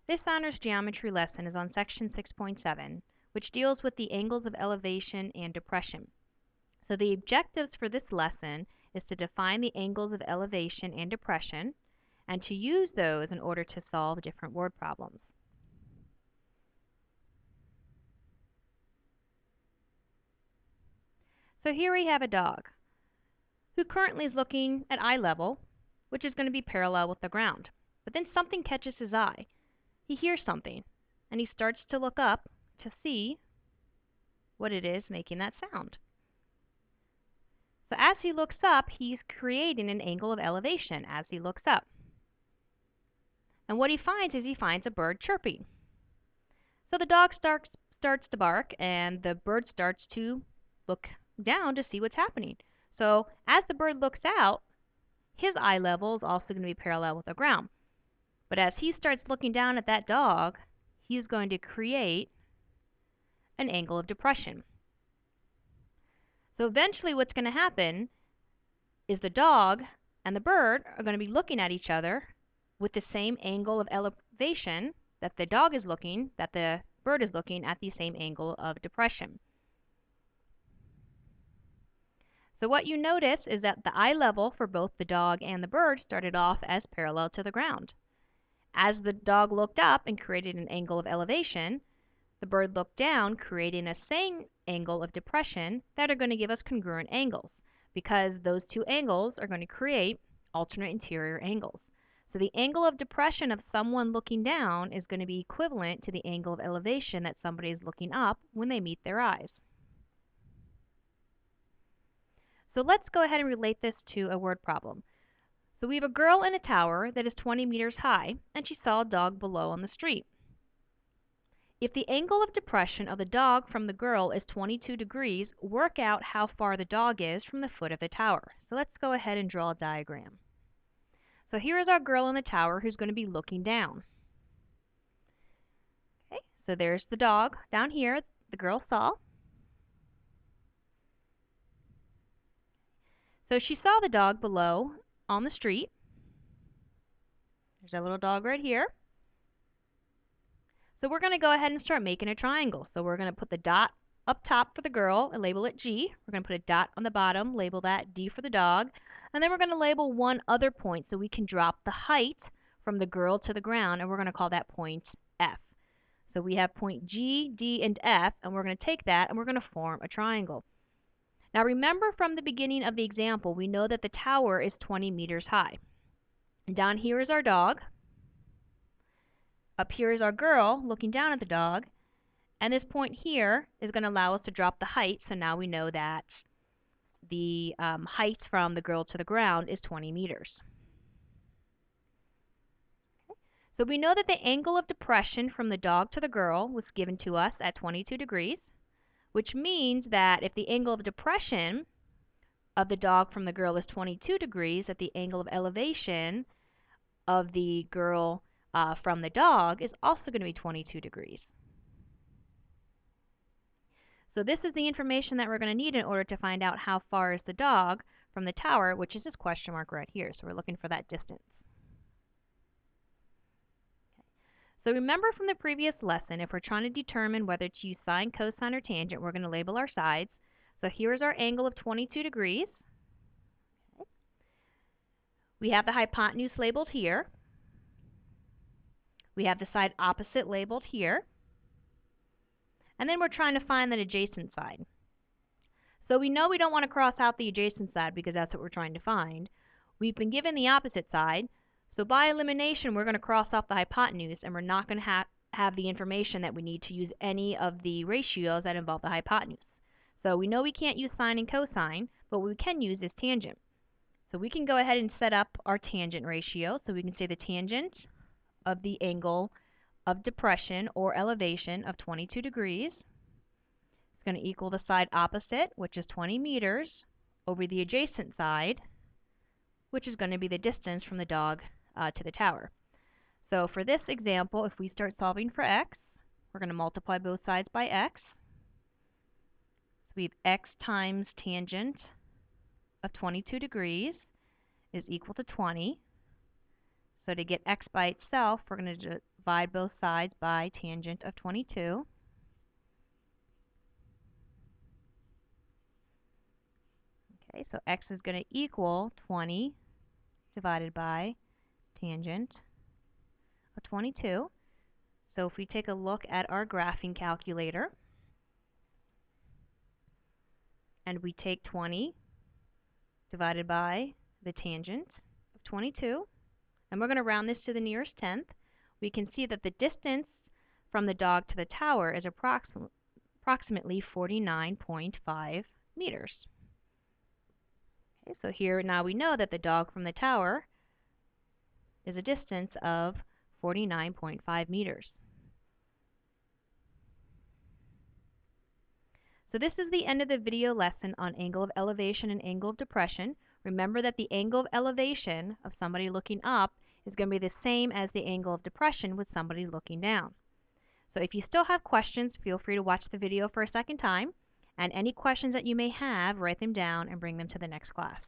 This honors geometry lesson is on section 6.7, which deals with the angles of elevation and depression. So the objectives for this lesson is to define the angles of elevation and depression and to use those in order to solve different word problems. So here we have a dog who currently is looking at eye level, which is going to be parallel with the ground. But then something catches his eye. He hears something, and he starts to look up to see what it is making that sound. So as he looks up, he's creating an angle of elevation as he looks up. And what he finds is he finds a bird chirping. So the dog starts to bark, and the bird starts to look down to see what's happening. So as the bird looks out, his eye level is also going to be parallel with the ground. But as he starts looking down at that dog, he's going to create an angle of depression. So eventually what's going to happen is the dog and the bird are going to be looking at each other with the same angle of elevation that the dog is looking, that the bird is looking at the same angle of depression. So what you notice is that the eye level for both the dog and the bird started off as parallel to the ground. As the dog looked up and created an angle of elevation, the bird looked down, creating a same angle of depression that are going to give us congruent angles, because those two angles are going to create alternate interior angles. So the angle of depression of someone looking down is going to be equivalent to the angle of elevation that somebody is looking up when they meet their eyes. So let's go ahead and relate this to a word problem. So we have a girl in a tower that is 20 meters high, and she saw a dog below on the street. If the angle of depression of the dog from the girl is 22 degrees, work out how far the dog is from the foot of the tower. So let's go ahead and draw a diagram. So here is our girl in the tower who's going to be looking down. Okay, so there's the dog down here the girl saw. So she saw the dog below on the street. There's our little dog right here. So we're going to go ahead and start making a triangle. So we're going to put the dot up top for the girl and label it G. We're going to put a dot on the bottom, label that D for the dog. And then we're going to label one other point so we can drop the height from the girl to the ground, and we're going to call that point F. So we have point G, D, and F, and we're going to take that and we're going to form a triangle. Now remember from the beginning of the example, we know that the tower is 20 meters high. And down here is our dog. Up here is our girl looking down at the dog. And this point here is going to allow us to drop the height, so now we know that the height from the girl to the ground is 20 meters. Okay. So we know that the angle of depression from the dog to the girl was given to us at 22 degrees. Which means that if the angle of depression of the dog from the girl is 22 degrees, that the angle of elevation of the girl from the dog is also going to be 22 degrees. So this is the information that we're going to need in order to find out how far is the dog from the tower, which is this question mark right here. So we're looking for that distance. So remember from the previous lesson, if we're trying to determine whether to use sine, cosine, or tangent, we're going to label our sides. So here is our angle of 22 degrees. Okay. We have the hypotenuse labeled here. We have the side opposite labeled here. And then we're trying to find that adjacent side. So we know we don't want to cross out the adjacent side because that's what we're trying to find. We've been given the opposite side. So by elimination, we're going to cross off the hypotenuse, and we're not going to have the information that we need to use any of the ratios that involve the hypotenuse. So we know we can't use sine and cosine, but what we can use is tangent. So we can go ahead and set up our tangent ratio. So we can say the tangent of the angle of depression or elevation of 22 degrees is going to equal the side opposite, which is 20 meters, over the adjacent side, which is going to be the distance from the dog to the tower. So for this example, if we start solving for x, we're going to multiply both sides by x. So we have x times tangent of 22 degrees is equal to 20. So to get x by itself, we're going to divide both sides by tangent of 22. Okay, so x is going to equal 20 divided by tangent of 22. So if we take a look at our graphing calculator, and we take 20 divided by the tangent of 22, and we're going to round this to the nearest tenth, we can see that the distance from the dog to the tower is approximately 49.5 meters. Okay, so here now we know that the dog from the tower is a distance of 49.5 meters. So this is the end of the video lesson on angle of elevation and angle of depression. Remember that the angle of elevation of somebody looking up is going to be the same as the angle of depression with somebody looking down. So if you still have questions, feel free to watch the video for a second time. And any questions that you may have, write them down and bring them to the next class.